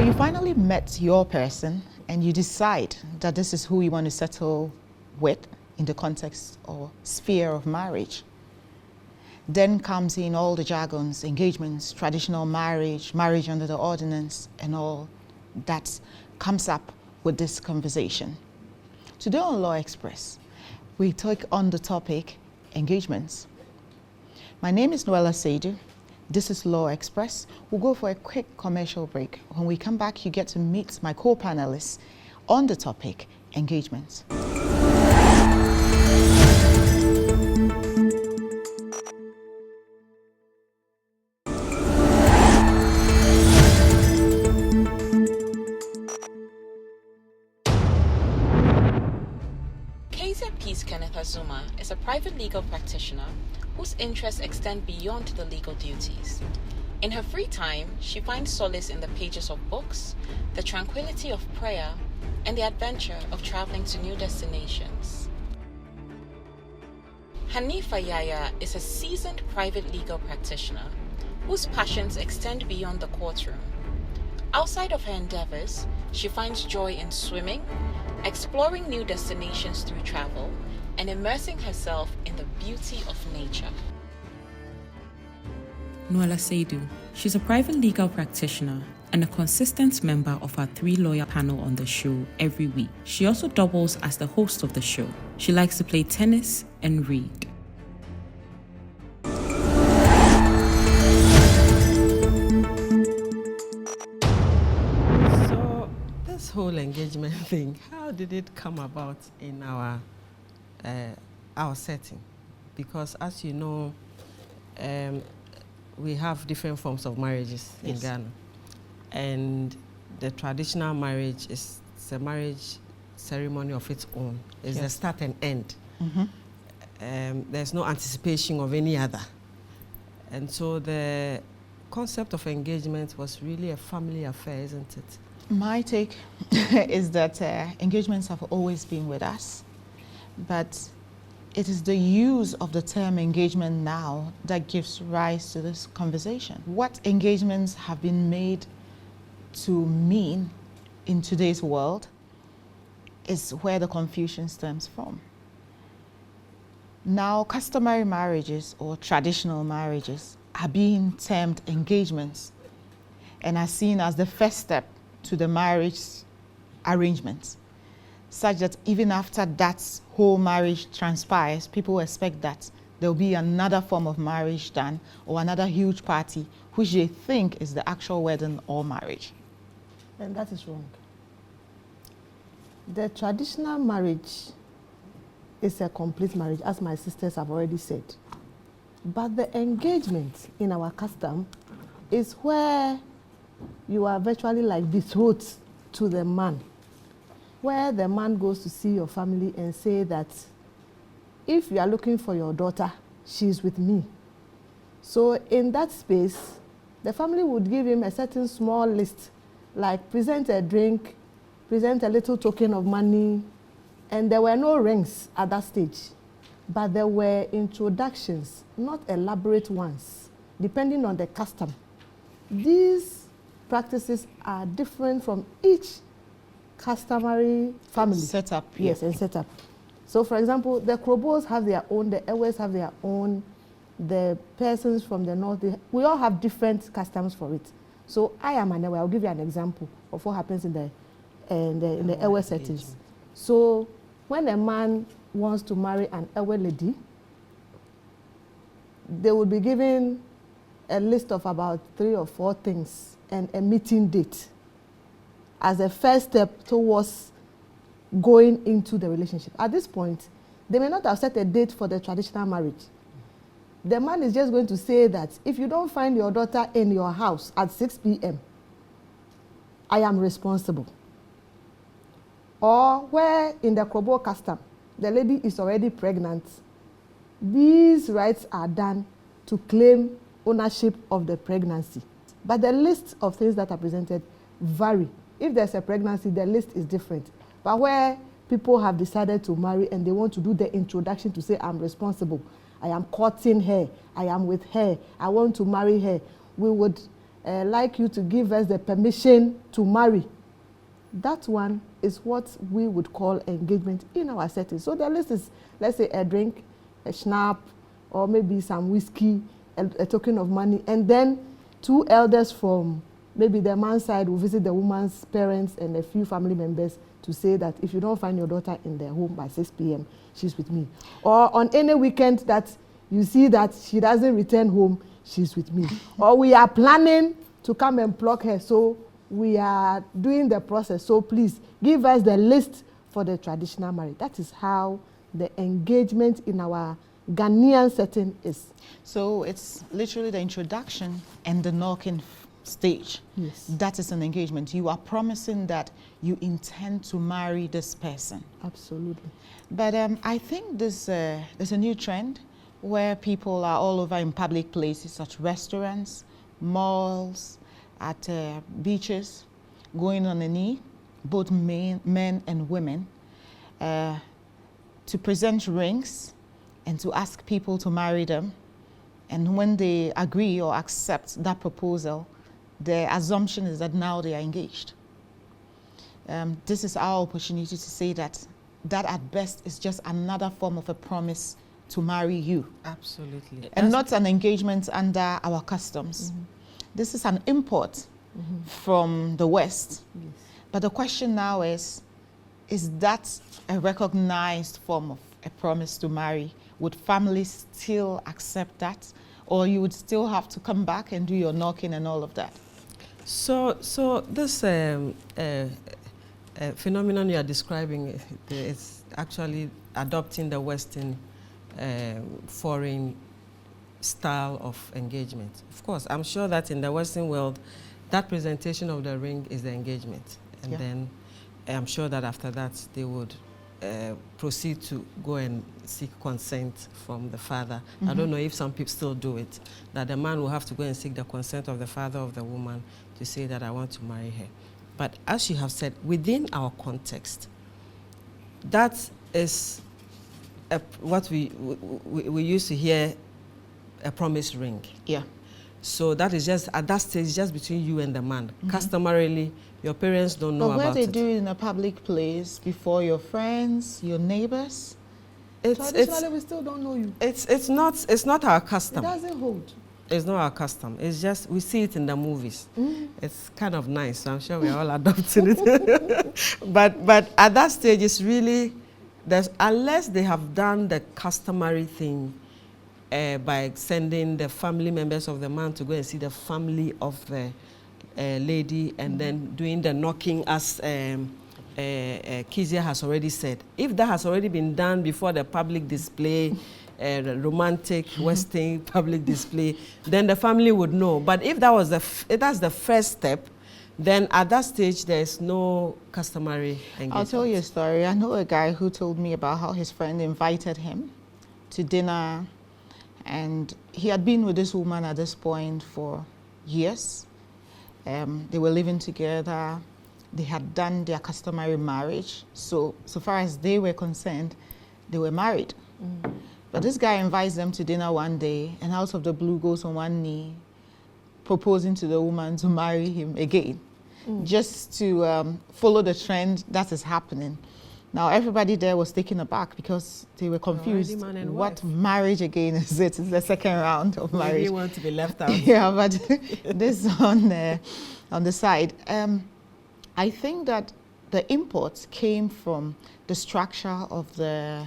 you finally met your person and you decide that this is who you want to settle with in the context or sphere of marriage. Then comes in all the jargons, engagements, traditional marriage, marriage under the ordinance, and all that comes up with this conversation. Today on Law Express, we take on the topic, engagements. My name is Noella Seidu. This is Law Express. We'll go for a quick commercial break. When we come back, you get to meet my co-panelists on the topic, engagements. Peace Kenneth Azuma is a private legal practitioner whose interests extend beyond the legal duties. In her free time, she finds solace in the pages of books, the tranquility of prayer, and the adventure of traveling to new destinations. Hanifa Yaya is a seasoned private legal practitioner whose passions extend beyond the courtroom. Outside of her endeavors, she finds joy in swimming, exploring new destinations through travel, and immersing herself in the beauty of nature. Noella Seidu. She's a private legal practitioner and a consistent member of our 3-lawyer panel on the show every week. She also doubles as the host of the show. She likes to play tennis and read. So this whole engagement thing, how did it come about in our setting? Because as you know, we have different forms of marriages in Ghana. And the traditional marriage is a marriage ceremony of its own. It's a start and end. There's no anticipation of any other. And so the concept of engagement was really a family affair, isn't it? My take is that engagements have always been with us, but it is the use of the term engagement now that gives rise to this conversation. What engagements have been made to mean in today's world is where the confusion stems from. Now, customary marriages or traditional marriages are being termed engagements and are seen as the first step to the marriage arrangements, such that even after that whole marriage transpires, people expect that there'll be another form of marriage done or another huge party, which they think is the actual wedding or marriage. And that is wrong. The traditional marriage is a complete marriage, as my sisters have already said. But the engagement in our custom is where you are virtually like betrothed to the man, where the man goes to see your family and say that if you are looking for your daughter, she's with me. So in that space, the family would give him a certain small list, like present a drink, present a little token of money, and there were no rings at that stage. But there were introductions, not elaborate ones, depending on the custom. These practices are different from each customary family. Setup. Yes, and setup. So for example, the Krobos have their own, the Ewes have their own, the persons from the north, we all have different customs for it. So I am an Ewe. I'll give you an example of what happens in the Ewe settings. So when a man wants to marry an Ewe lady, they will be given a list of about 3 or 4 things and a meeting date as a first step towards going into the relationship. At this point, they may not have set a date for the traditional marriage. The man is just going to say that if you don't find your daughter in your house at 6 p.m., I am responsible. Or where in the Krobo custom, the lady is already pregnant, these rites are done to claim ownership of the pregnancy. But the list of things that are presented vary. If there's a pregnancy, the list is different. But where people have decided to marry and they want to do the introduction to say, I'm responsible, I am courting her, I am with her, I want to marry her, we would like you to give us the permission to marry. That one is what we would call engagement in our setting. So the list is, let's say, a drink, a schnapp, or maybe some whiskey, a token of money, and then 2 elders from maybe the man's side will visit the woman's parents and a few family members to say that if you don't find your daughter in their home by 6 p.m., she's with me. Or on any weekend that you see that she doesn't return home, she's with me. Or we are planning to come and pluck her, so we are doing the process. So please give us the list for the traditional marriage. That is how the engagement in our Ghanaian setting is. So it's literally the introduction and the knocking stage. Yes. That is an engagement. You are promising that you intend to marry this person. Absolutely. But I think there's a new trend where people are all over in public places, such restaurants, malls, at beaches, going on a knee, both men and women, to present rings and to ask people to marry them. And when they agree or accept that proposal, the assumption is that now they are engaged. This is our opportunity to say that at best is just another form of a promise to marry you. Absolutely. And not an engagement under our customs. Mm-hmm. This is an import from the West. Yes. But the question now is that a recognized form of a promise to marry? Would families still accept that? Or you would still have to come back and do your knocking and all of that? So this phenomenon you are describing is actually adopting the Western foreign style of engagement. Of course, I'm sure that in the Western world, that presentation of the ring is the engagement. And then I'm sure that after that, they would proceed to go and seek consent from the father. I don't know if some people still do it, that the man will have to go and seek the consent of the father of the woman to say that I want to marry her. But as you have said, within our context, that is what we used to hear, a promise ring. Yeah. So that is just, at that stage, just between you and the man. Customarily, your parents don't know about it. But where they do it in a public place, before your friends, your neighbors? Traditionally, we still don't know you. It's not our custom. It doesn't hold. It's not our custom. It's just, we see it in the movies. It's kind of nice, so I'm sure we're all adopting it. But at that stage, it's really, unless they have done the customary thing, by sending the family members of the man to go and see the family of the lady, and then doing the knocking, as Kezia has already said. If that has already been done before the public display, romantic Western public display, then the family would know. But if that was that's the first step, then at that stage there is no customary engagement. I'll tell you a story. I know a guy who told me about how his friend invited him to dinner. And he had been with this woman at this point for years. They were living together. They had done their customary marriage. So far as they were concerned, they were married. But this guy invites them to dinner one day, and out of the blue goes on one knee, proposing to the woman to marry him again, just to follow the trend that is happening. Now, everybody there was taken aback because they were confused. What marriage again is it? It's the second round of marriage. Maybe you want to be left out. Yeah, but this on the side. I think that the imports came from the structure of the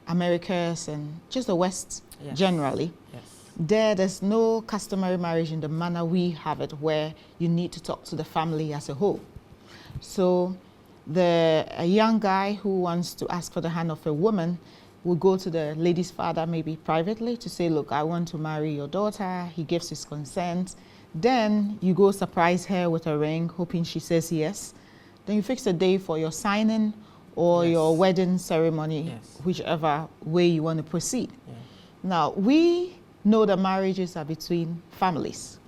Americas and just the West generally. Yes. There's no customary marriage in the manner we have it, where you need to talk to the family as a whole. So a young guy who wants to ask for the hand of a woman will go to the lady's father, maybe privately, to say, look, I want to marry your daughter. He gives his consent. Then you go surprise her with a ring, hoping she says yes. Then you fix a day for your signing or your wedding ceremony, whichever way you want to proceed. Yeah. Now, we know that marriages are between families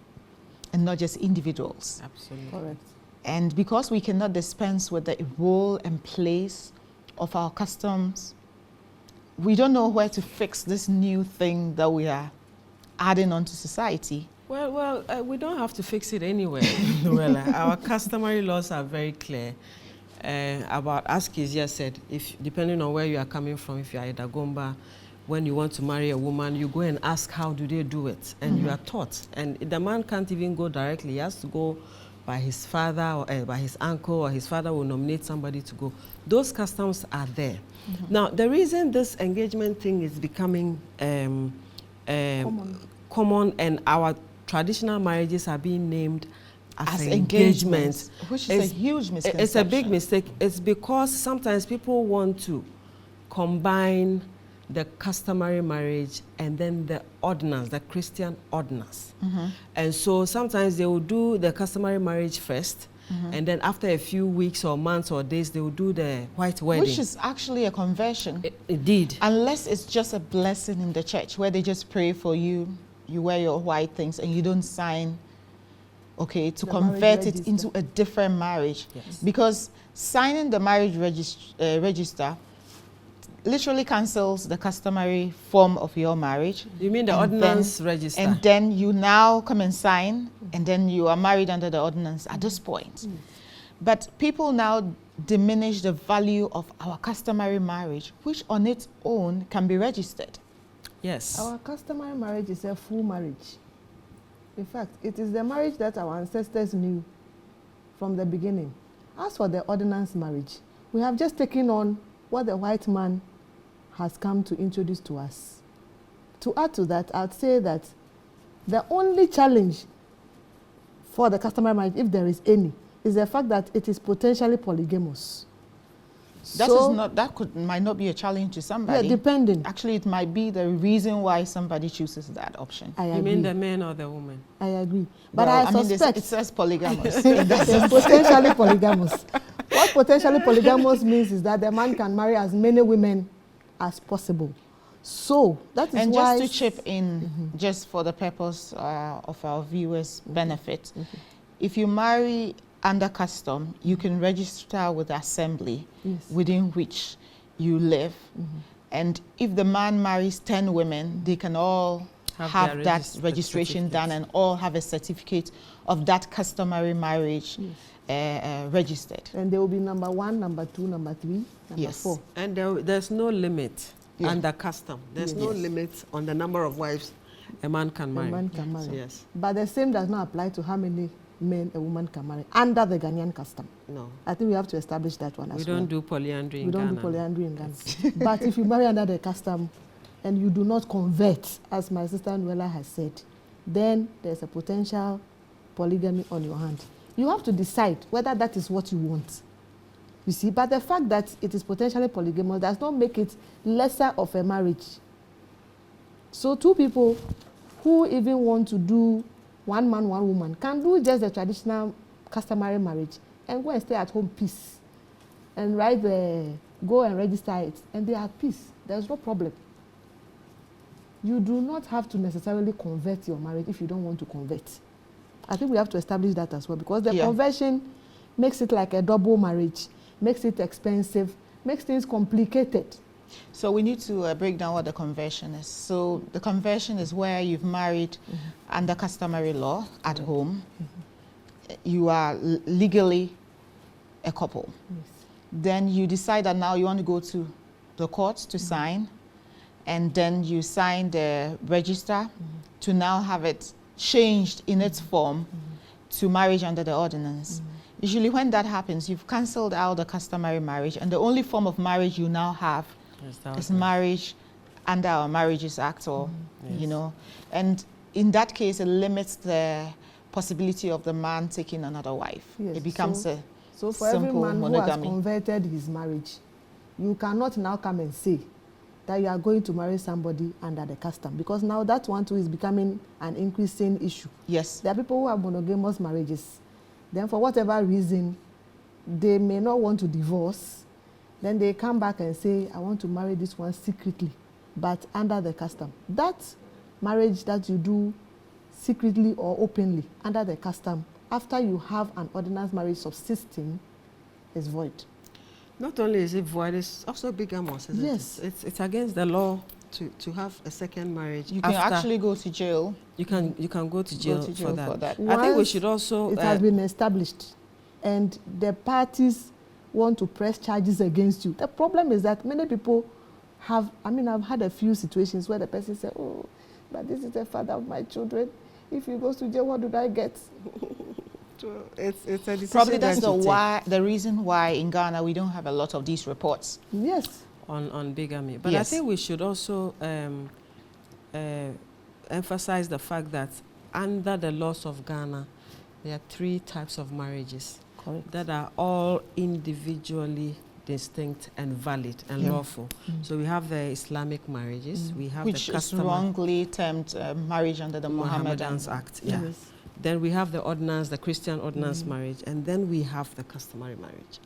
and not just individuals. Absolutely. Correct. And because we cannot dispense with the role and place of our customs, we don't know where to fix this new thing that we are adding onto society. Well, we don't have to fix it anywhere. Well, our customary laws are very clear about, as Kezia said, if depending on where you are coming from, if you are a Dagomba, when you want to marry a woman, you go and ask how do they do it, and you are taught. And the man can't even go directly; he has to go by his father or by his uncle, or his father will nominate somebody to go. Those customs are there. Now, the reason this engagement thing is becoming common and our traditional marriages are being named as engagements, which is a huge misconception. It's a big mistake. It's because sometimes people want to combine the customary marriage and then the ordinance, the Christian ordinance. And so sometimes they will do the customary marriage first, and then after a few weeks or months or days, they will do the white wedding. Which is actually a conversion. Indeed. Unless it's just a blessing in the church where they just pray for you, you wear your white things and you don't sign, okay, to convert it into a different marriage. Yes. Because signing the marriage register literally cancels the customary form of your marriage. You mean the ordinance register? And then you now come and sign, and then you are married under the ordinance at this point. But people now diminish the value of our customary marriage, which on its own can be registered. Yes. Our customary marriage is a full marriage. In fact, it is the marriage that our ancestors knew from the beginning. As for the ordinance marriage, we have just taken on what the white man has come to introduce to us. To add to that, I'd say that the only challenge for the customary marriage, if there is any, is the fact that it is potentially polygamous. Might not be a challenge to somebody. Yeah, depending. Actually, it might be the reason why somebody chooses that option. I agree. You mean the man or the woman? I agree. But Well, I suspect it says polygamous. it's potentially polygamous. What potentially polygamous means is that the man can marry as many women as possible. So that is And why. just to chip in, just for the purpose of our viewers' benefit, if you marry under custom, you can register with the assembly within which you live. And if the man marries 10 women, they can all have that registration done and all have a certificate of that customary marriage registered. And there will be number 1, number 2, number 3, number 4. And there's no limit under custom. There's no limit on the number of wives a man can marry. A man can marry. Yes. But the same does not apply to how many men a woman can marry under the Ghanaian custom. No. I think we have to establish that one as well. We don't do polyandry in Ghana. We don't do polyandry in Ghana. But if you marry under the custom and you do not convert, as my sister Nuella has said, then there's a potential polygamy on your hand. You have to decide whether that is what you want. You see, but the fact that it is potentially polygamous does not make it lesser of a marriage. So two people who even want to do one man, one woman can do just the traditional customary marriage and go and stay at home peace and go and register it and they are at peace. There's no problem. You do not have to necessarily convert your marriage if you don't want to convert. I think we have to establish that as well because the conversion makes it like a double marriage, makes it expensive, makes things complicated. So we need to break down what the conversion is. So the conversion is where you've married under customary law at home. You are legally a couple. Then you decide that now you want to go to the court to sign, and then you sign the register to now have it changed in its form to marriage under the ordinance. Usually when that happens, you've cancelled out the customary marriage, and the only form of marriage you now have is marriage under our Marriages Act, or you know, and in that case, it limits the possibility of the man taking another wife. It becomes so for every man monogamy. who has converted his marriage, you cannot now come and say that you are going to marry somebody under the custom, because now that one too is becoming an increasing issue. Yes, there are people who have monogamous marriages. Then for whatever reason, they may not want to divorce. Then they come back and say, I want to marry this one secretly, but under the custom. That marriage that you do secretly or openly under the custom, after you have an ordinance marriage subsisting, is void. Not only is it void, it's also bigamous, isn't it? It's against the law to have a second marriage. You can after, actually go to jail. you can go to jail, for that. I think we Once should also it has been established and the parties want to press charges against you. The problem is that many people have, I've had a few situations where the person said, oh, but this is the father of my children. If he goes to jail, what do I get? So it's a decision. Probably that's that you take the reason why in Ghana we don't have a lot of these reports. Yes. on bigamy. But Yes. I think we should also emphasize the fact that under the laws of Ghana, there are 3 types of marriages Correct. that are all individually distinct and valid and Yeah. lawful. So we have the Islamic marriages, we have Which the is customary wrongly termed marriage under the Mohammedan Mohammedans Act. Yeah. Yes. Then we have the ordinance, the Christian ordinance marriage, and then we have the customary marriage.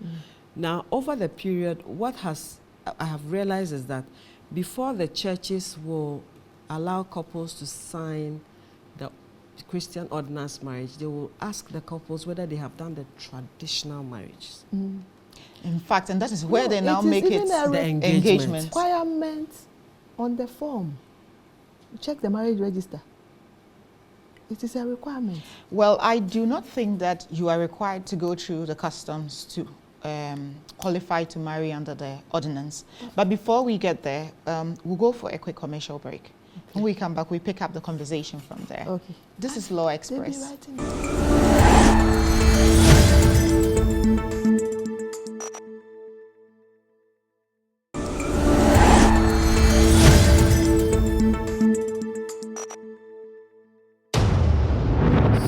Now, over the period, what I have realized is that before the churches will allow couples to sign the Christian ordinance marriage, they will ask the couples whether they have done the traditional marriages. In fact, and that is where No, they now it is make even it a The engagement. Requirement on the form. Check the marriage register. It is a requirement. Well, I do not think that you are required to go through the customs to qualify to marry under the ordinance. But before we get there, we'll go for a quick commercial break. When we come back, we pick up the conversation from there. Okay. This is Law They be Express. writing it.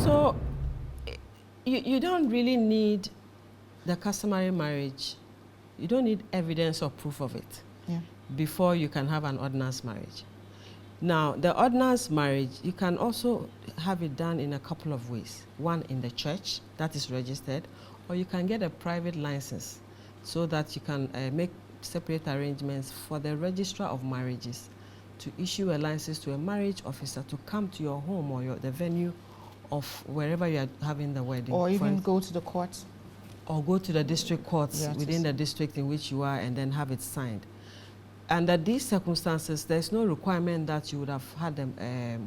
So you don't really need the customary marriage. You don't need evidence or proof of it Yeah. before you can have an ordinance marriage. Now, the ordinance marriage, you can also have it done in a couple of ways. One, in the church, that is registered, or you can get a private license so that you can make separate arrangements for the registrar of marriages to issue a license to a marriage officer to come to your home or the venue of wherever you are having the wedding. Or For even instance, go to the court. or go to the district courts Yeah, within the district in which you are and then have it signed. Under these circumstances, there's no requirement that you would have had a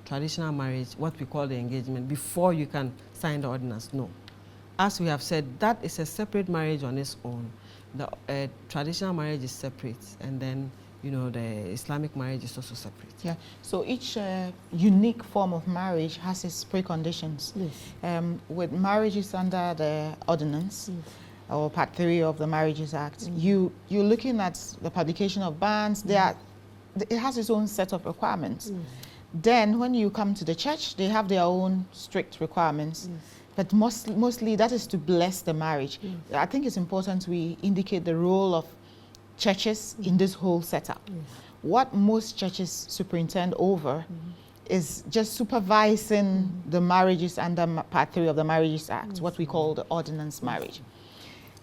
traditional marriage, what we call the engagement, before you can sign the ordinance. No. As we have said, that is a separate marriage on its own. The traditional marriage is separate, and then the Islamic marriage is also separate. Yeah. So each unique form of marriage has its preconditions. Yes. With marriages under the ordinance, or Part 3 of the Marriages Act, you're looking at the publication of bans. It has its own set of requirements. Then when you come to the church, they have their own strict requirements. But mostly that is to bless the marriage. I think it's important we indicate the role of churches in this whole setup. What most churches superintend over is just supervising the marriages under Part 3 of the Marriages Act, what we call the ordinance marriage.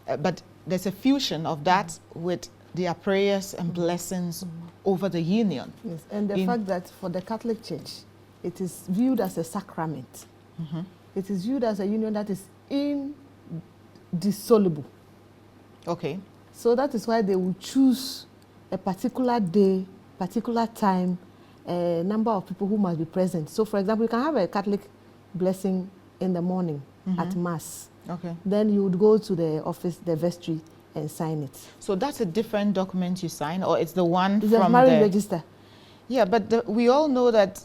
But there's a fusion of that with their prayers and blessings over the union. Yes. And the fact that for the Catholic Church, it is viewed as a sacrament. It is viewed as a union that is indissoluble. Okay. So that is why they will choose a particular day, particular time, a number of people who must be present. So for example, you can have a Catholic blessing in the morning at Mass. Okay. Then you would go to the office, the vestry, and sign it. So that's a different document you sign, or it's the one It's a from marriage the... register. Yeah, but we all know that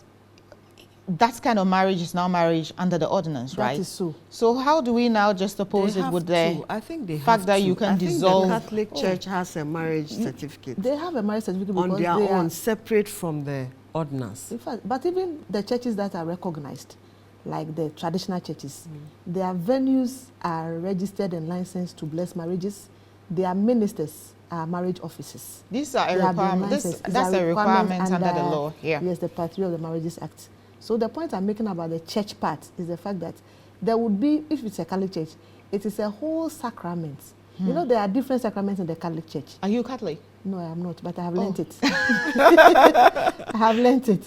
that kind of marriage is now marriage under the ordinance, right? That is so. So how do we now just oppose They it have with the I think they fact have that to. you can I think dissolve? the Catholic Church has a marriage certificate They have a marriage certificate because on their they own, are, separate from the ordinance. in fact, but even the churches that are recognized, like the traditional churches, their venues are registered and licensed to bless marriages. Their ministers are marriage officers. These are a They have been requirement. licensed. These That's are a requirement under the law. Yeah. Yes, the Part 3 of the Marriages Act. So the point I'm making about the church part is the fact that there would be, if it's a Catholic church, it is a whole sacrament. You know, there are different sacraments in the Catholic Church. Are you Catholic? No, I am not, but I have learnt it. I have learnt it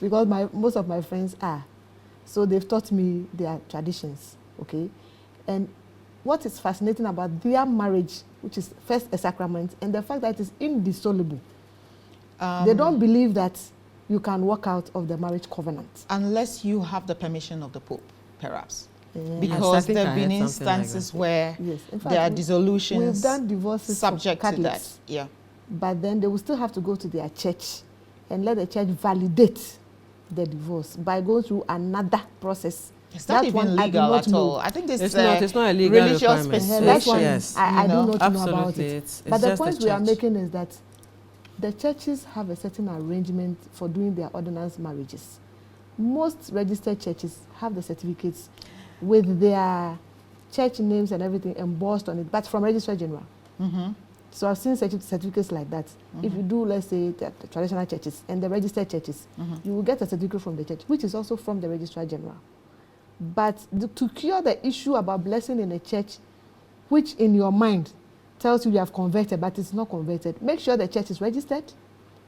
because most of my friends are. So they've taught me their traditions, okay? And what is fascinating about their marriage, which is first a sacrament, and the fact that it is indissoluble. They don't believe that you can walk out of the marriage covenant. Unless you have the permission of the Pope, perhaps. Yeah. Because think there I have been heard something like instances that. where Yes. In fact, there are we've dissolutions done divorces for subject to that. Catholics, Yeah. but then they will still have to go to their church and let the church validate the divorce by going through another process. It's not That one even I do legal not at all. know. I think this It's not a legal religious requirement. persuasion. That's one Yes. I do you know. not know about Absolutely, it. it's But the just the point we are church. making is that the churches have a certain arrangement for doing their ordinance marriages. Most registered churches have the certificates with their church names and everything embossed on it, but from Registrar General. So I've seen certificates like that. If you do, let's say, the traditional churches and the registered churches, you will get a certificate from the church, which is also from the Registrar General. But to cure the issue about blessing in a church, which in your mind tells you have converted, but it's not converted, make sure the church is registered.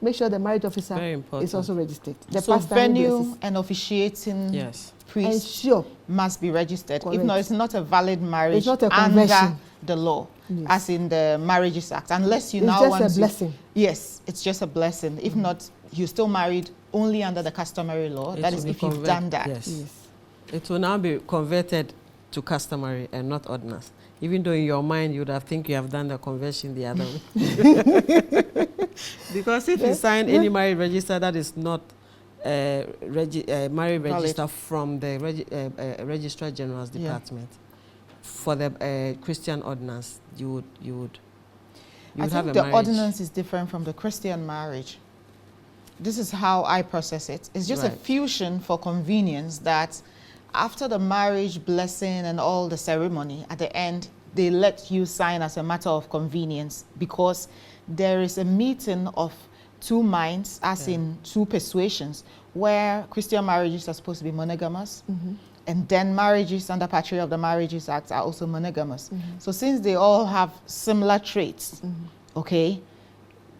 Make sure the marriage officer Very important. is also registered. The So pastor who venue blesses. and officiating Yes. priest Ensure. must be registered. If Correct. not, it's not a valid marriage It's not a under conversion. the law, Yes. as in the Marriages Act. Unless you It's now just want a to- blessing. Yes, it's just a blessing. If not, you're still married only under the customary law. It That will is be if you've convert- done that. Yes. Yes. It will now be converted to customary and not ordinance. Even though in your mind you would have think you have done the conversion the other way. Because if you sign any marriage register that is not marriage Valid. register from the Registrar General's Yeah. department for the Christian ordinance, you would I have think a the marriage. ordinance is different from the Christian marriage. This is how I process it. It's just a Right. fusion for convenience that after the marriage blessing and all the ceremony, at the end, they let you sign as a matter of convenience because there is a meeting of two minds, as in two persuasions, where Christian marriages are supposed to be monogamous. And then marriages under Patria of the Marriages Act are also monogamous. So since they all have similar traits, okay,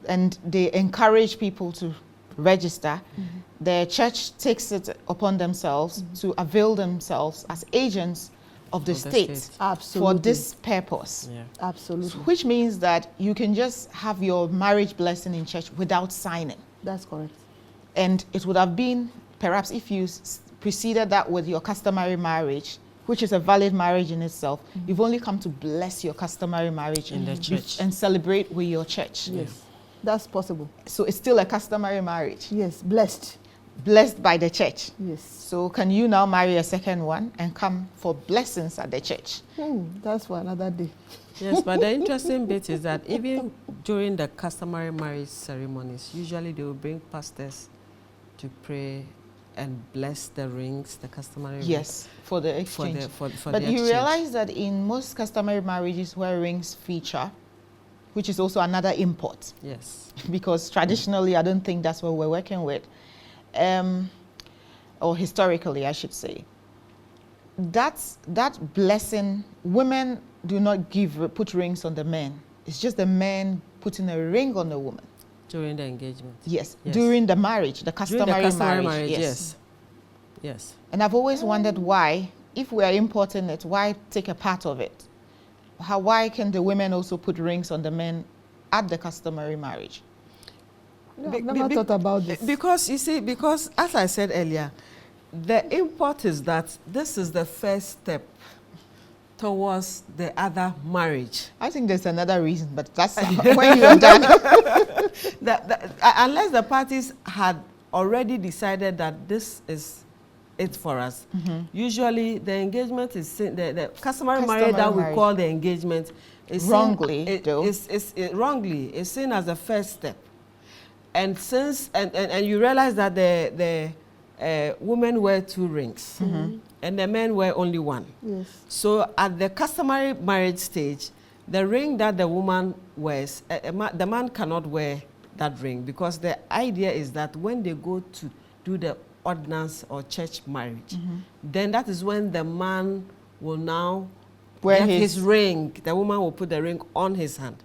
and they encourage people to register, the church takes it upon themselves to avail themselves as agents of the Of the state state. Absolutely. for this purpose. Yeah. Absolutely. Which means that you can just have your marriage blessing in church without signing. That's correct. And it would have been, perhaps if you preceded that with your customary marriage, which is a valid marriage in itself, you've only come to bless your customary marriage In the church. and celebrate with your church. Yes. That's possible. So it's still a customary marriage, Yes. Blessed. blessed by the church. Yes. So can you now marry a second one and come for blessings at the church? That's for another day. Yes, but the interesting bit is that even during the customary marriage ceremonies, usually they will bring pastors to pray and bless the rings, the customary rings. Yes, for the For exchange. the, for But the you exchange. realize that in most customary marriages where rings feature, which is also another import, Yes. because traditionally I don't think that's what we're working with, or historically I should say. That blessing, women do not put rings on the men. It's just the men putting a ring on the woman. During the engagement. Yes, Yes. during the marriage, the During customary, the customary marriage. yes. Yes. And I've always wondered why, if we are importing it, why take a part of it? Why can the women also put rings on the men at the customary marriage? No, Be- I've never be- thought about this. Because you see, because as I said earlier, the import is that this is the first step towards the other marriage. I think there's another reason, but that's when you're done. Unless the parties had already decided that this is it for us, usually the engagement is the customary marriage that we marriage. call the engagement is Wrongly, seen, though. wrongly is seen as the first step. And since and you realize that the women wear 2 rings and the men wear only 1. Yes. So at the customary marriage stage, the ring that the woman wears, the man cannot wear that ring, because the idea is that when they go to do the ordinance or church marriage, then that is when the man will now Wear get his- his ring. The woman will put the ring on his hand,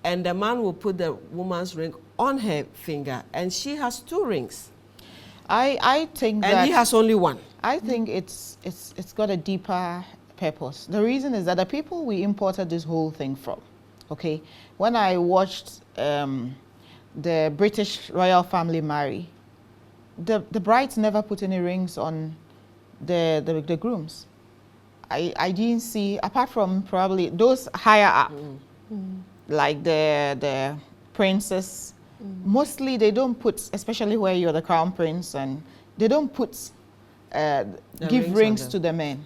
and the man will put the woman's ring on her finger, and she has 2 rings, I think and that he has only 1. I think it's got a deeper purpose. The reason is that the people we imported this whole thing from, okay, when I watched the British royal family marry, the brides never put any rings on the grooms. I didn't see, apart from probably those higher up, like the princes, mostly they don't put, especially where you're the crown prince, and they don't put, give rings to the men.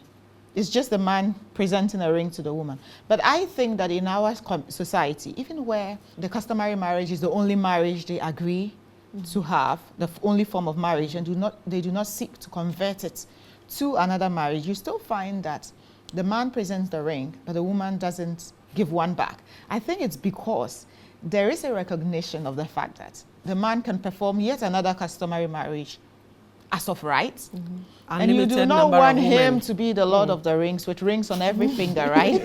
It's just the man presenting a ring to the woman. But I think that in our society, even where the customary marriage is the only marriage they agree to have, the only form of marriage, and they do not seek to convert it to another marriage, you still find that the man presents the ring, but the woman doesn't give one back. I think it's because there is a recognition of the fact that the man can perform yet another customary marriage as of right. And you do not want him to be the Lord of the Rings with rings on every finger, right?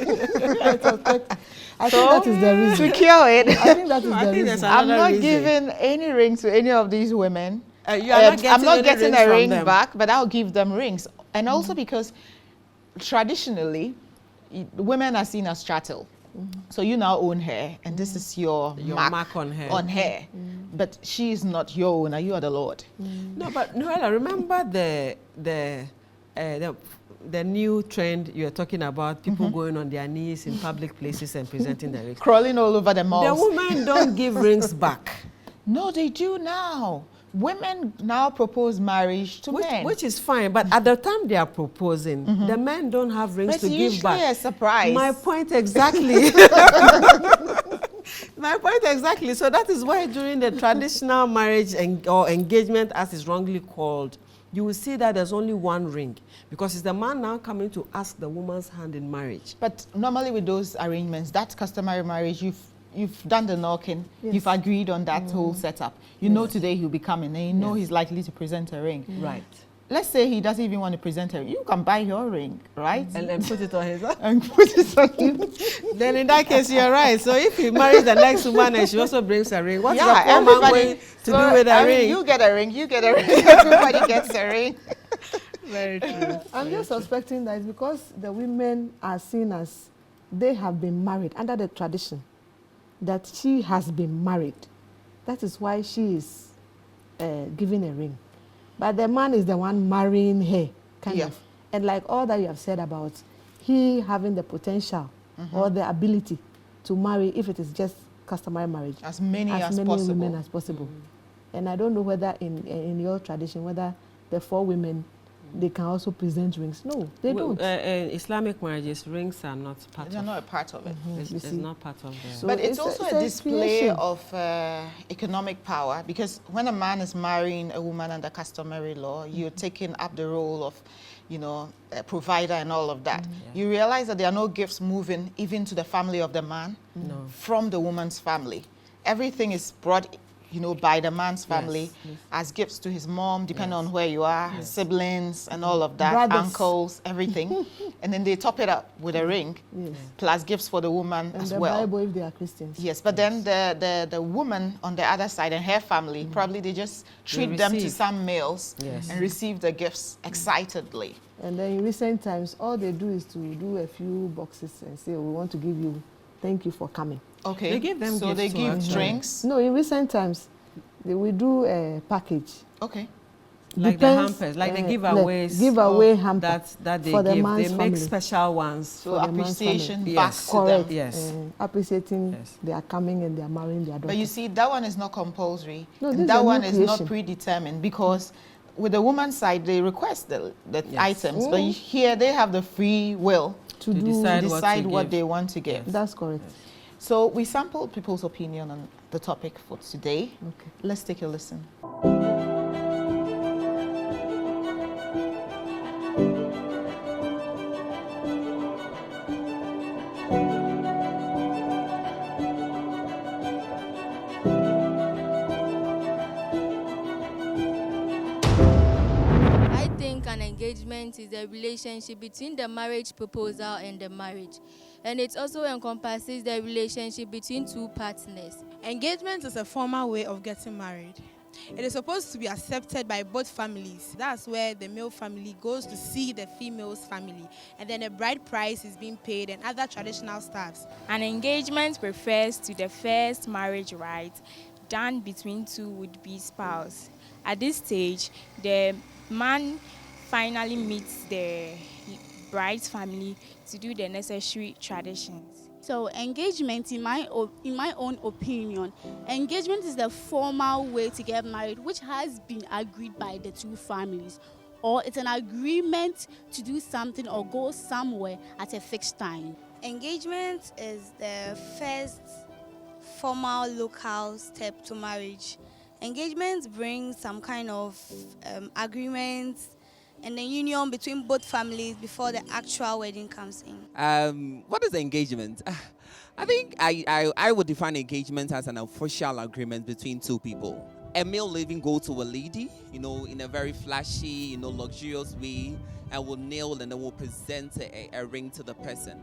I think that is the reason. To cure it. I think that is the reason. I'm not giving any ring to any of these women. You are not I'm not getting a ring them. back, but I'll give them rings. And also because traditionally, women are seen as chattel. So you now own her, and this is your mark on her. But she is not your owner. You are the Lord. No, but Noella, remember the new trend you're talking about, people going on their knees in public places and presenting their rings. Crawling all over the malls. The women don't give rings back. No, they do now. Women now propose marriage to men. Which is fine, but at the time they are proposing, the men don't have rings to give back. It's usually a surprise. My point exactly. My point exactly. So that is why during the traditional marriage or engagement, as is wrongly called, you will see that there's only one ring, because it's the man now coming to ask the woman's hand in marriage. But normally with those arrangements, that customary marriage, you've done the knocking, you've agreed on that whole setup. You know today he'll be coming, and you know he's likely to present a ring. Right. Let's say he doesn't even want to present a ring. You can buy your ring, right? And put it on his hand. And put it on you. Then in that case, you're right. So if he marries the next woman and she also brings a ring, what's the poor man going to do with a ring? You get a ring, you get a ring, everybody gets a ring. Very true. I'm just suspecting that it's because the women are seen as they have been married under the tradition that she has been married. That is why she is given a ring. But the man is the one marrying her, kind of. And like all that you have said about he having the potential or the ability to marry, if it is just customary marriage, as many women as possible. And I don't know whether in your tradition, whether the 4 women, they can also present rings. No, they don't. Islamic marriages, rings are not part They're not a part of it. It's not part of the... So but it's also a display expiation. of economic power, because when a man is marrying a woman under customary law, you're taking up the role of, a provider and all of that. You realize that there are no gifts moving even to the family of the man from the woman's family. Everything is brought by the man's family as gifts to his mom, depending on where you are, siblings and all of that, brothers, uncles, everything. And then they top it up with a ring, plus gifts for the woman and as the well. Bible if they are Christians. Yes, but then the woman on the other side and her family, probably they just treat them to some meals and receive the gifts excitedly. And then in recent times, all they do is to do a few boxes and say, we want to give you, thank you for coming. Okay, they give them so they give drinks? No, in recent times, they will do a package. Okay. Like Depends, the hampers, like the giveaways. Giveaway hamper that they for the give. man's They family. make special ones. So appreciation family. back Yes. to them. Correct. Yes. Appreciating Yes. they are coming and they are marrying their daughter. But you see, that one is not compulsory. No, this and is that a one new is not creation. predetermined, because with the woman's side, they request the items. But here, they have the free will to to do decide what they want to give. That's correct. So we sampled people's opinion on the topic for today. Okay. Let's take a listen. I think an engagement is a relationship between the marriage proposal and the marriage. And it also encompasses the relationship between 2 partners. Engagement is a formal way of getting married. It is supposed to be accepted by both families. That's where the male family goes to see the female's family. And then a bride price is being paid and other traditional stuffs. An engagement refers to the first marriage rite done between two would-be spouses. At this stage, the man finally meets the bride's family to do the necessary traditions. So engagement, in my own opinion, engagement is the formal way to get married, which has been agreed by the two families, or it's an agreement to do something or go somewhere at a fixed time. Engagement is the first formal local step to marriage. Engagement brings some kind of agreement and the union between both families before the actual wedding comes in. What is engagement? I think I would define engagement as an official agreement between two people. A male will even go to a lady, in a very flashy, luxurious way, and will kneel and then will present a ring to the person.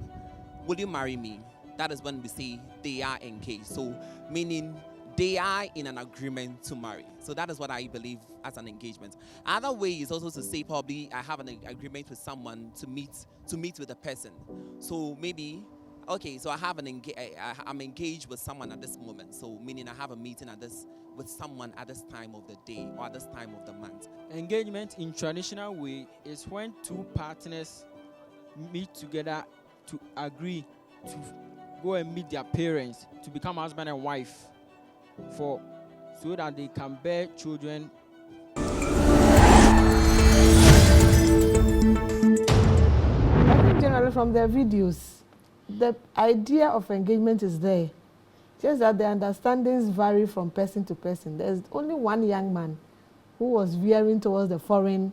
Will you marry me? That is when we say they are engaged. So meaning they are in an agreement to marry. So that is what I believe as an engagement. Another way is also to say probably I have an agreement with someone to meet with a person. So maybe, okay, so I'm engaged with someone at this moment. So meaning I have a meeting with someone at this time of the day or at this time of the month. Engagement in traditional way is when two partners meet together to agree to go and meet their parents to become husband and wife so that they can bear children. I think generally from their videos, the idea of engagement is there. Just that the understandings vary from person to person. There's only one young man who was veering towards the foreign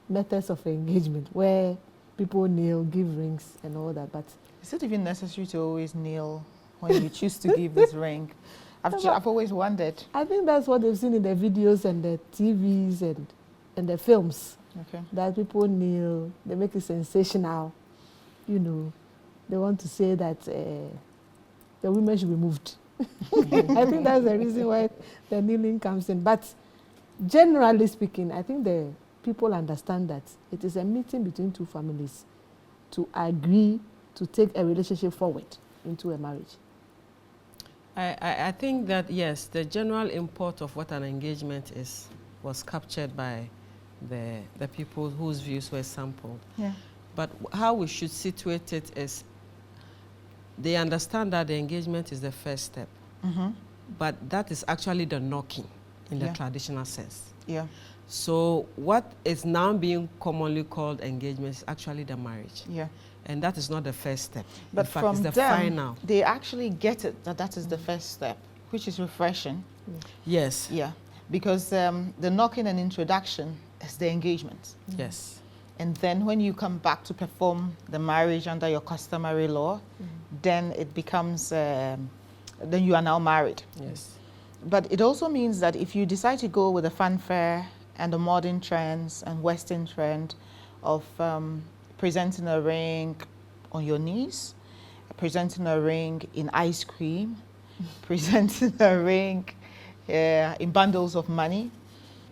methods of engagement, where people kneel, give rings and all that. But is it even necessary to always kneel when you choose to give this ring? I've always wondered. I think that's what they've seen in the videos and the TVs and the films. Okay. That people kneel, they make it sensational. They want to say that the women should be moved. I think that's the reason why the kneeling comes in. But generally speaking, I think the people understand that it is a meeting between two families to agree to take a relationship forward into a marriage. I think that, yes, the general import of what an engagement is was captured by the people whose views were sampled. Yeah. But how we should situate it is they understand that the engagement is the first step. Mm-hmm. But that is actually the knocking in the traditional sense. Yeah. So what is now being commonly called engagement is actually the marriage. Yeah. And that is not the first step. But in fact, from it's the them, final. they actually get it that is the first step, which is refreshing. Yes. Yeah. Because the knocking and introduction is the engagement. Yes. And then when you come back to perform the marriage under your customary law, then it becomes, then you are now married. Yes. But it also means that if you decide to go with the fanfare and the modern trends and Western trend of presenting a ring on your knees, presenting a ring in ice cream, presenting a ring in bundles of money,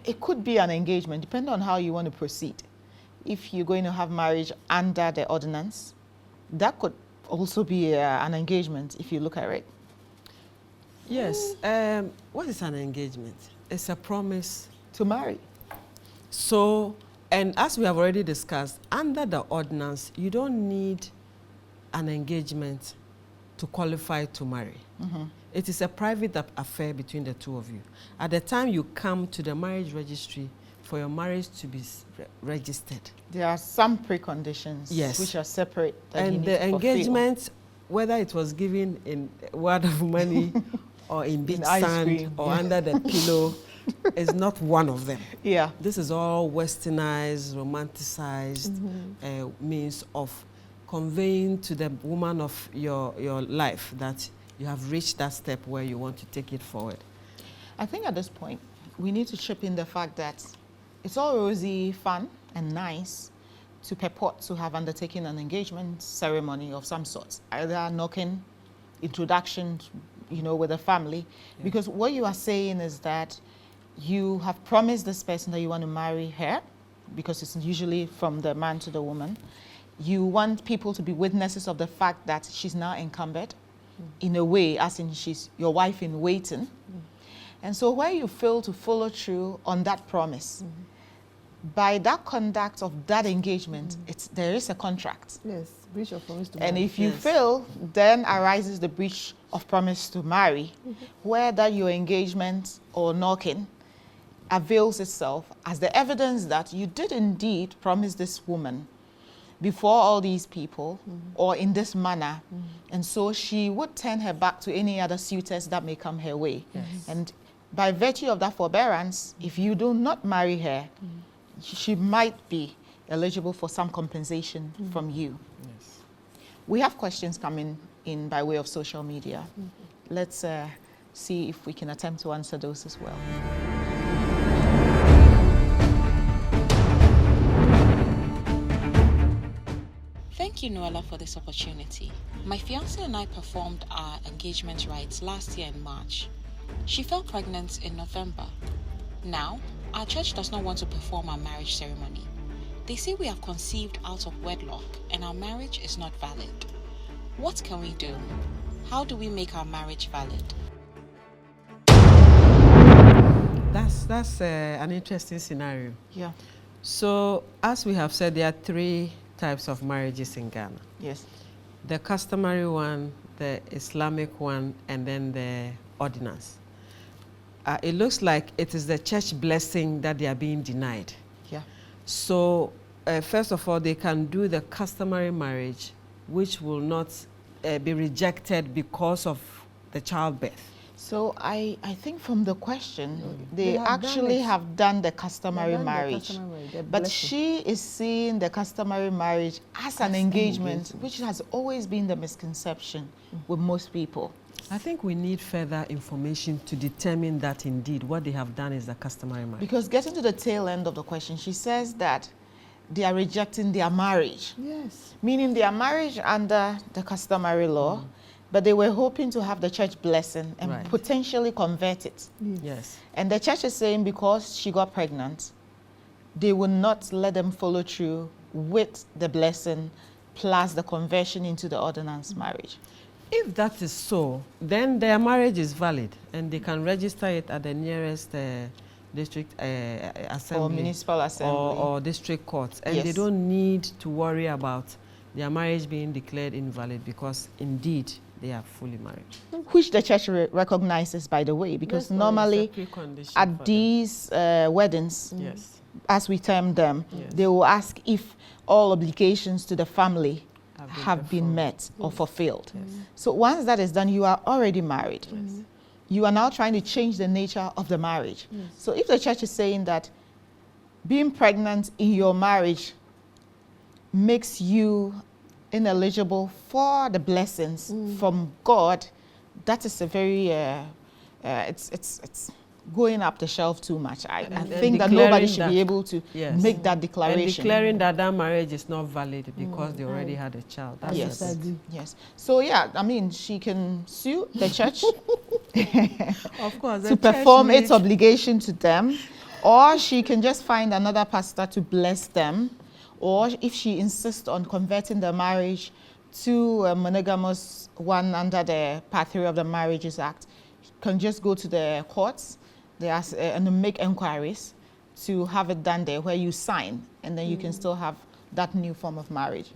it could be an engagement, depending on how you want to proceed. If you're going to have marriage under the ordinance, that could also be an engagement if you look at it. Yes. What is an engagement? It's a promise to marry. So, and as we have already discussed, under the ordinance, you don't need an engagement to qualify to marry. Mm-hmm. It is a private affair between the two of you. At the time you come to the marriage registry for your marriage to be registered, there are some preconditions, yes, which are separate. And the engagement, whether it was given in word of money or in beach sand or under the pillow, is not one of them. Yeah. This is all westernized, romanticized means of conveying to the woman of your life that you have reached that step where you want to take it forward. I think at this point, we need to chip in the fact that it's all rosy, fun, and nice to purport to have undertaken an engagement ceremony of some sort, either knocking, introduction, with the family. Yeah. Because what you are saying is that you have promised this person that you want to marry her, because it's usually from the man to the woman. You want people to be witnesses of the fact that she's now encumbered in a way, as in she's your wife in waiting. And so where you fail to follow through on that promise, by that conduct of that engagement, there is a contract. Yes, breach of promise to And marry. if you fail, then arises the breach of promise to marry, where that your engagement or knocking avails itself as the evidence that you did indeed promise this woman before all these people or in this manner. And so she would turn her back to any other suitors that may come her way. And by virtue of that forbearance, if you do not marry her, she might be eligible for some compensation from you. Yes. We have questions coming in by way of social media. Let's see if we can attempt to answer those as well. Thank you, Noella, for this opportunity. My fiancé and I performed our engagement rites last year in March. She fell pregnant in November. Now, our church does not want to perform our marriage ceremony. They say we have conceived out of wedlock and our marriage is not valid. What can we do? How do we make our marriage valid? That's an interesting scenario. Yeah. So, as we have said, there are 3 types of marriages in Ghana. Yes. The customary one, the Islamic one, and then the ordinance. It looks like it is the church blessing that they are being denied. Yeah. So, first of all, they can do the customary marriage, which will not be rejected because of the childbirth. So I think from the question, They they have done actually it. have done the customary They've done the marriage. customary marriage, the But blessing. she is seeing the customary marriage as an engagement, which has always been the misconception with most people. I think we need further information to determine that indeed what they have done is the customary marriage. Because getting to the tail end of the question, she says that they are rejecting their marriage, Yes. meaning their marriage under the customary law, but they were hoping to have the church blessing and Right. potentially convert it. Yes. And the church is saying because she got pregnant, they will not let them follow through with the blessing plus the conversion into the ordinance marriage. If that is so, then their marriage is valid and they can register it at the nearest district assembly Or municipal assembly. or district court. And they Yes. don't need to worry about their marriage being declared invalid because indeed they are fully married. Which the church recognizes, by the way, because Yes, well, normally it's a precondition for at them. these weddings, Yes. as we term them, Yes. they will ask if all obligations to the family Have have been performed. met or fulfilled. Yes. So once that is done, you are already married. You are now trying to change the nature of the marriage. So if the church is saying that being pregnant in your marriage makes you ineligible for the blessings from God, that is a very, it's going up the shelf too much. I And think that declaring nobody should be that- able to Yes. make that And declaration. declaring that that marriage is not valid because they already had a child. That's Yes. it. Yes. So yeah, I mean, she can sue the church Of course. to perform its obligation to them, or she can just find another pastor to bless them, or if she insists on converting the marriage to a monogamous one under the Part 3 of the Marriages Act, can just go to the courts and make inquiries to have it done there where you sign, and then you can still have that new form of marriage.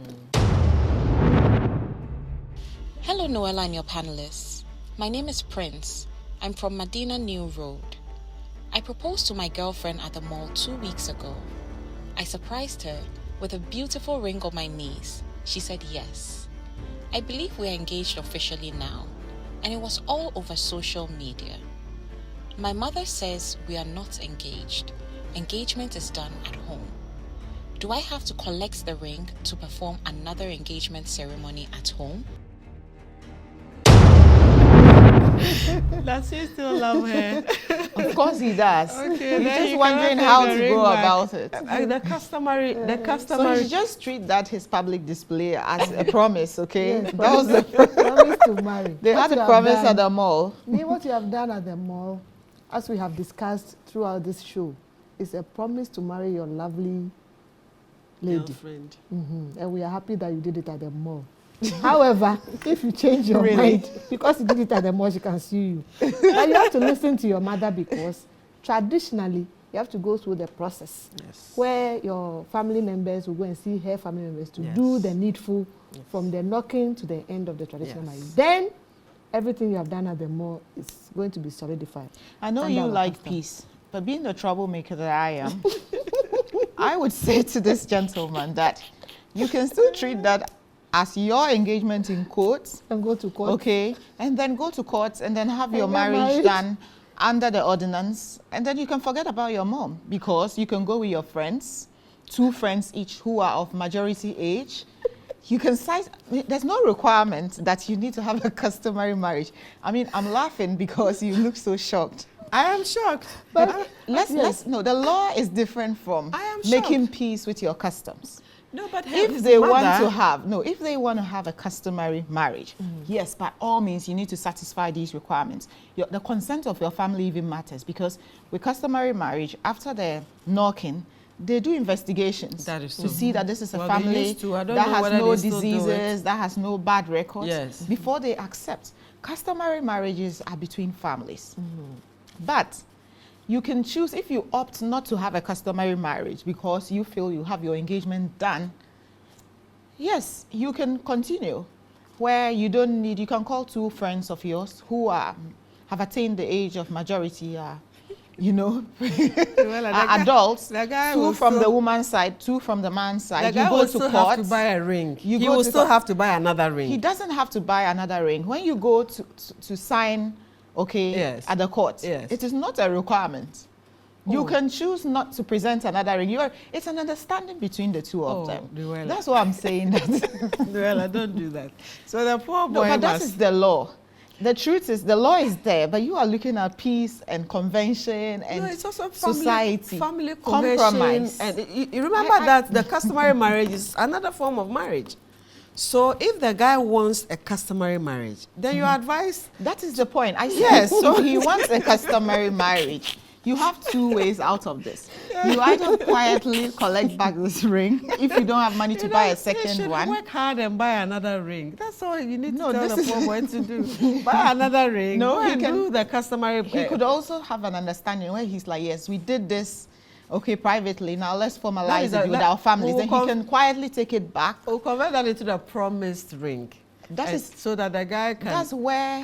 Hello, Noella and your panelists. My name is Prince. I'm from Medina New Road. I proposed to my girlfriend at the mall 2 weeks ago. I surprised her with a beautiful ring on my knees. She said yes. I believe we are engaged officially now, and it was all over social media. My mother says we are not engaged. Engagement is done at home. Do I have to collect the ring to perform another engagement ceremony at home? Does he still love her? Of course he does. Okay, He's then just you wondering cannot how take to the ring go back. about it. The customary, So he should just treat that his public display as a promise, okay? Yes, That was the promise to marry. They What had you a have promise done- at the mall. Me, what you have done at the mall, as we have discussed throughout this show, is a promise to marry your lovely lady. girlfriend. And we are happy that you did it at the mall. However, if you change your mind, because you did it at the mall, she can sue you. But you have to listen to your mother, because traditionally, you have to go through the process where your family members will go and see her family members to do the needful from the knocking to the end of the traditional marriage. Then, everything you have done at the mall is going to be solidified. I know you like peace, but being the troublemaker that I am, I would say to this gentleman that you can still treat that as your engagement in court. And go to court. Okay, and then go to court and then have your marriage done under the ordinance, and then you can forget about your mom, because you can go with your friends, 2 friends each who are of majority age. You can cite, there's no requirement that you need to have a customary marriage. I mean, I'm laughing because you look so shocked. I am shocked. But no, the law is different from making peace with your customs. No, but if they want to have a customary marriage, yes, by all means, you need to satisfy these requirements. The consent of your family even matters, because with customary marriage, after the knocking, they do investigations to see that this is a family that has no diseases, that has no bad records, before they accept. Customary marriages are between families. But you can choose, if you opt not to have a customary marriage because you feel you have your engagement done, yes, you can continue, where you don't need, you can call 2 friends of yours who have attained the age of majority, adults, 2 from the woman's side, 2 from the man's side. The guy will still have to buy a ring. He will still have to buy another ring. He doesn't have to buy another ring. When you go to sign, at the court, it is not a requirement. You can choose not to present another ring. It's an understanding between the 2 of them. That's why I'm saying that. Well, I don't do that. So the poor boy but that is the law. The truth is, the law is there, but you are looking at peace and convention and it's also society. Family compromise. And you remember that the customary marriage is another form of marriage. So if the guy wants a customary marriage, then you advise... That is the point. I said, yes, so he wants a customary marriage. You have 2 ways out of this. You either quietly collect back this ring if you don't have money to buy a second one. Work hard and buy another ring. That's all you need to tell the poor boy to do. Buy another ring. No, he can do the customary. He could also have an understanding where he's like, yes, we did this, privately. Now let's formalize it with our families. Then he can quietly take it back. We'll convert that into the promised ring. That is so that the guy can. That's where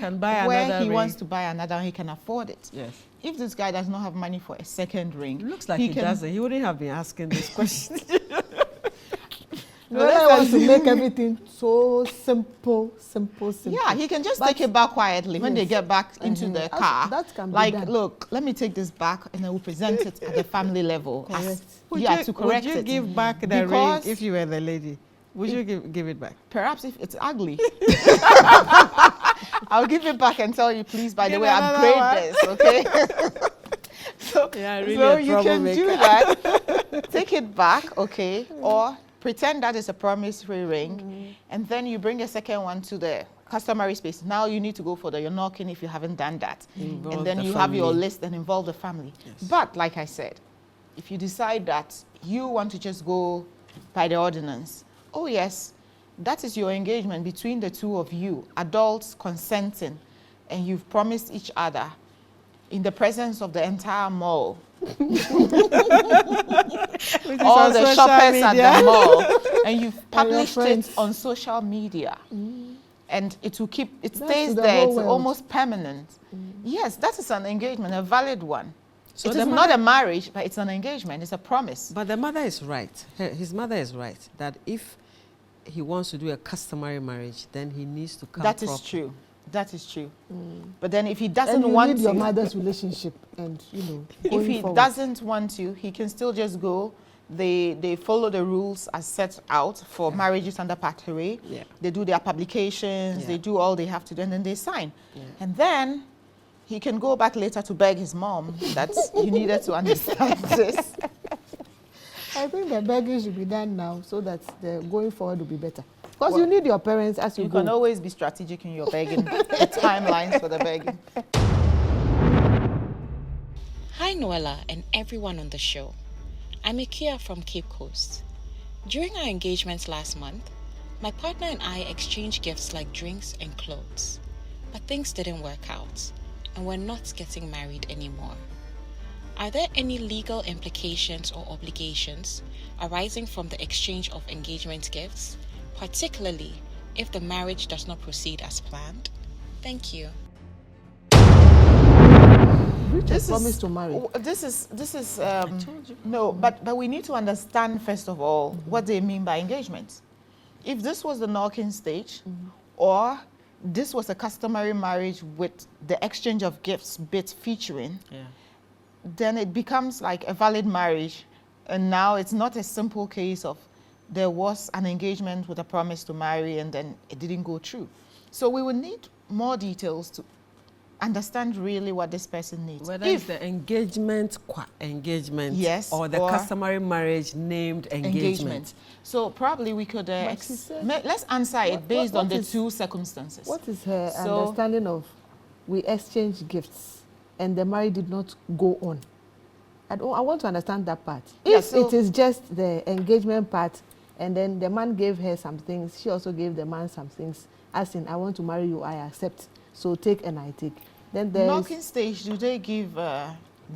he wants to buy another, he can afford it. Yes. If this guy does not have money for a second ring, it looks like he doesn't. He wouldn't have been asking this question. I want to make everything so simple. Yeah, he can just take it back quietly when they get back into the car. That can be done. Look, let me take this back, and I will present it at the family level. Would you give back the ring if you were the lady? Would you give it back? Perhaps if it's ugly. I'll give it back and tell you, please, by the way, upgrade this, okay? So you can do that. Take it back, okay? Or pretend that is a promissory ring, and then you bring a second one to the customary space. Now you need to go for your knocking if you haven't done that. And then you have your list and involve the family. Yes. But like I said, if you decide that you want to just go by the ordinance, oh yes, that is your engagement between the 2 of you, adults consenting, and you've promised each other in the presence of the entire mall. All the shoppers at the mall, and you've published it on social media. And it will stays there, it's almost permanent. Yes, that is an engagement, a valid one. So it is not a marriage, but it's an engagement, it's a promise. But the mother is right, his mother is right, that if he wants to do a customary marriage, then he needs to come That is true. That is true. But then if he doesn't want to... need your mother's relationship and, if he doesn't want to, he can still just go. They follow the rules as set out for marriages under Part 3. Yeah. They do their publications, they do all they have to do, and then they sign. Yeah. And then he can go back later to beg his mom that you needed to understand this. I think the begging should be done now so that the going forward will be better. Because you need your parents as you go. You can always be strategic in your begging, the timelines for the begging. Hi, Noella and everyone on the show. I'm Ikia from Cape Coast. During our engagements last month, My partner and I exchanged gifts like drinks and clothes, but things didn't work out, and we're not getting married anymore. Are there any legal implications or obligations arising from the exchange of engagement gifts, particularly if the marriage does not proceed as planned? Thank you. This promise to marry. This is no, but we need to understand first of all what they mean by engagement. If this was the knocking stage, or this was a customary marriage with the exchange of gifts bit featuring, then it becomes like a valid marriage, and now it's not a simple case of there was an engagement with a promise to marry and then it didn't go through. So we will need more details to understand really what this person needs. Whether it's the engagement, yes, or the customary marriage named engagement. So probably we could, let's answer it based on the two circumstances. What is her understanding of we exchange gifts and the marriage did not go on? I want to understand that part. If it is just the engagement part and then the man gave her some things, she also gave the man some things, as in, I want to marry you, I accept. So take and I take. Then there's knocking stage, do they give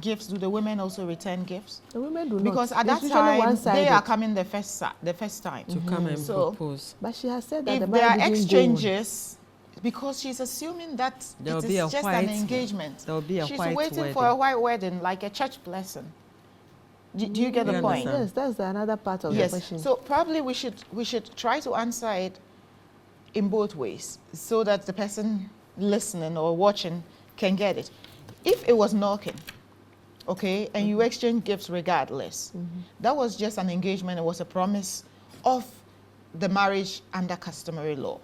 gifts? Do the women also return gifts? The women do because not. At that time, they are coming the first time. To come and propose. But she has said that if there are exchanges, because she's assuming that it is just an engagement. There will be a she's white waiting wedding. for a white wedding, like a church blessing. Do you get the point? Yes, that's another part of the question. So probably we should try to answer it in both ways so that the person listening or watching can get it. If it was knocking, okay, and you exchange gifts regardless, that was just an engagement. It was a promise of the marriage under customary law.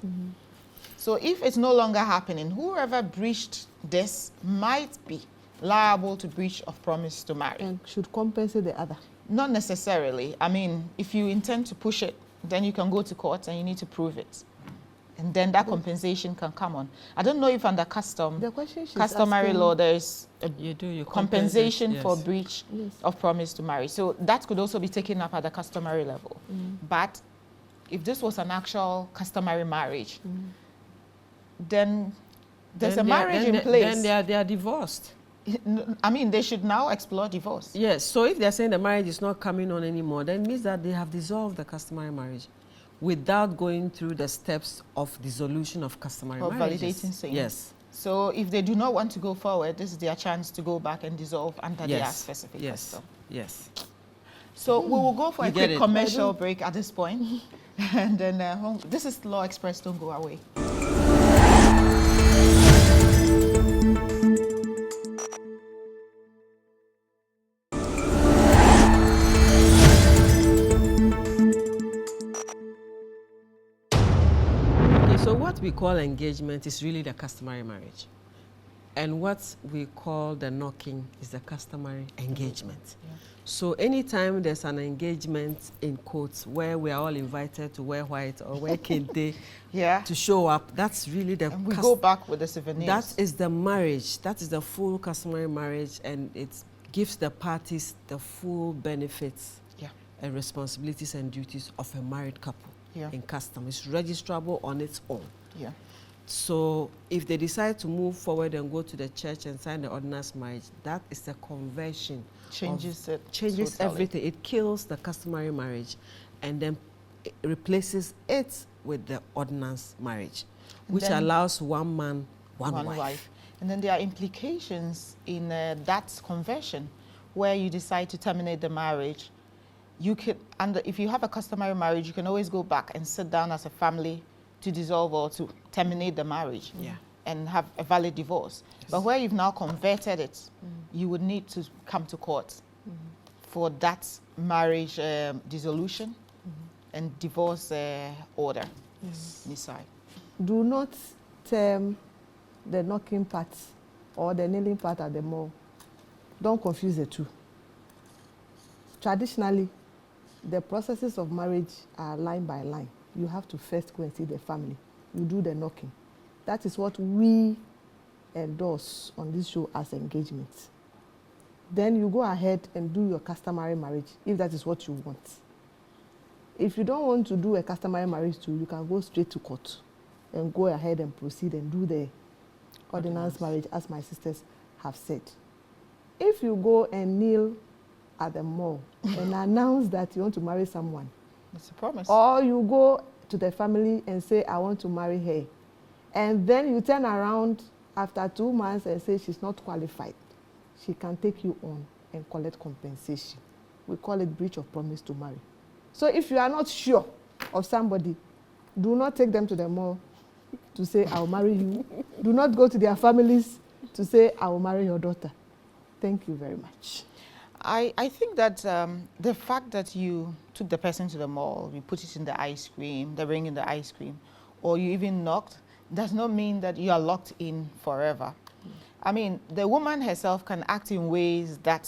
So if it's no longer happening, whoever breached this might be liable to breach of promise to marry. And should compensate the other? Not necessarily. I mean, if you intend to push it, then you can go to court and you need to prove it. And then that compensation can come on. I don't know if under customary law there is a compensation for breach of promise to marry. So that could also be taken up at the customary level. But if this was an actual customary marriage, then there's a marriage in place. Then they are divorced. I mean, they should now explore divorce. Yes, so if they're saying the marriage is not coming on anymore, then it means that they have dissolved the customary marriage without going through the steps of dissolution of customary marriages. Validating same. Yes. So if they do not want to go forward, this is their chance to go back and dissolve under their specific custom. Yes. So we will go for a quick commercial break at this point. And then this is Law Express, don't go away. So what we call engagement is really the customary marriage. And what we call the knocking is the customary engagement. So anytime there's an engagement in quotes where we are all invited to wear white or wear kente to show up, that's really the... And we go back with the souvenirs. That is the marriage. That is the full customary marriage, and it gives the parties the full benefits and responsibilities and duties of a married couple. In custom. It's registrable on its own. So if they decide to move forward and go to the church and sign the ordinance marriage, that is the conversion. Changes everything. It kills the customary marriage and then it replaces it with the ordinance marriage, which allows one man, one wife. And then there are implications in that conversion where you decide to terminate the marriage. You can, if you have a customary marriage, you can always go back and sit down as a family to dissolve or to terminate the marriage and have a valid divorce. But where you've now converted it, you would need to come to court for that marriage dissolution and divorce order. Nisai. Do not term the knocking part or the kneeling part at the mall. Don't confuse the two. Traditionally, the processes of marriage are line by line. You have to first go and see the family. You do the knocking. That is what we endorse on this show as engagement. Then you go ahead and do your customary marriage, if that is what you want. If you don't want to do a customary marriage too, you can go straight to court and go ahead and proceed and do the ordinance marriage, as my sisters have said. If you go and kneel at the mall and announce that you want to marry someone, It's a promise. or you go to the family and say, I want to marry her, and then you turn around after 2 months and say she's not qualified, she can take you on and collect compensation. We call it breach of promise to marry. So if you are not sure of somebody, do not take them to the mall to say, I'll marry you. Do not go to their families to say, I will marry your daughter. Thank you very much. I think that the fact that you took the person to the mall, you put it in the ice cream, the ring in the ice cream, or you even knocked, does not mean that you are locked in forever. I mean, the woman herself can act in ways that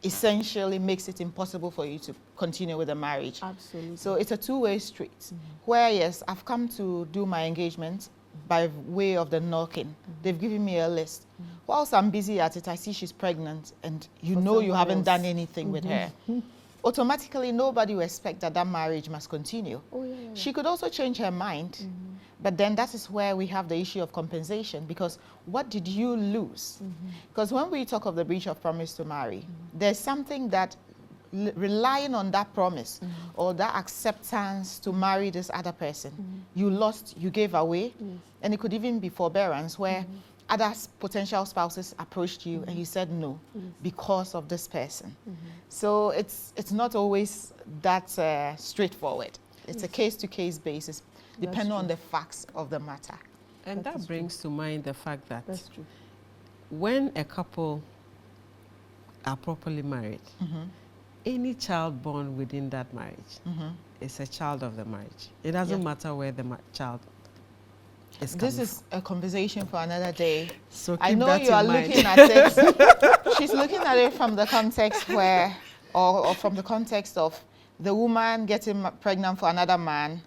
essentially makes it impossible for you to continue with the marriage. Absolutely. So it's a two-way street, where, yes, I've come to do my engagement by way of the knocking. They've given me a list. Whilst I'm busy at it, I see she's pregnant, and you know you haven't done anything with her. Automatically, nobody will expect that that marriage must continue. Oh, yeah. She could also change her mind, but then that is where we have the issue of compensation, because what did you lose? Because when we talk of the breach of promise to marry, there's something that relying on that promise or that acceptance to marry this other person, you lost, you gave away, and it could even be forbearance, where other potential spouses approached you and you said no because of this person. So it's not always that straightforward. It's a case-to-case basis, depending on the facts of the matter. And that brings to mind the fact that That's true. when a couple are properly married, any child born within that marriage is a child of the marriage. It doesn't matter where the child is coming This is a conversation for another day. So I keep know that you in are mind. looking at it. She's looking at it from the context where, or from the context of the woman getting pregnant for another man.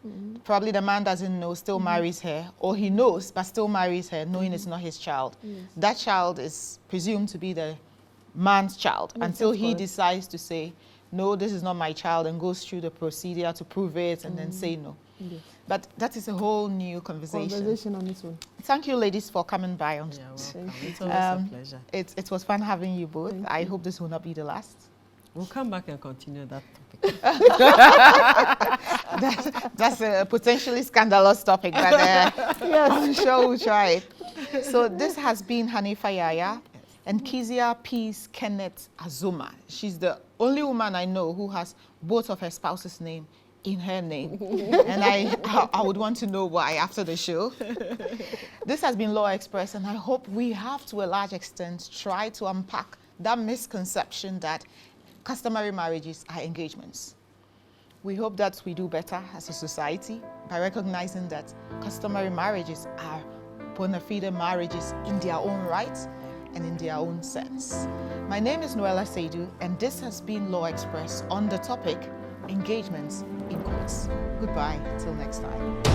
Probably the man doesn't know, still marries her, or he knows but still marries her, knowing it's not his child. That child is presumed to be the man's child until he decides to say, no, this is not my child, and goes through the procedure to prove it and then say no. But that is a whole new conversation. On this one. Thank you, ladies, for coming by. On It's always a pleasure. It was fun having you both. I hope this will not be the last. We'll come back and continue that topic. That's a potentially scandalous topic, but yes, I'm sure we'll try it. So this has been Hanifa Yaya and Kezia Peace Kenneth Azuma. She's the only woman I know who has both of her spouse's name in her name. And I would want to know why after the show. This has been Law Express, and I hope we have, to a large extent, tried to unpack that misconception that customary marriages are engagements. We hope that we do better as a society by recognizing that customary marriages are bona fide marriages in their own right and in their own sense. My name is Noella Seydu, and this has been Law Express on the topic engagements in courts. Goodbye till next time.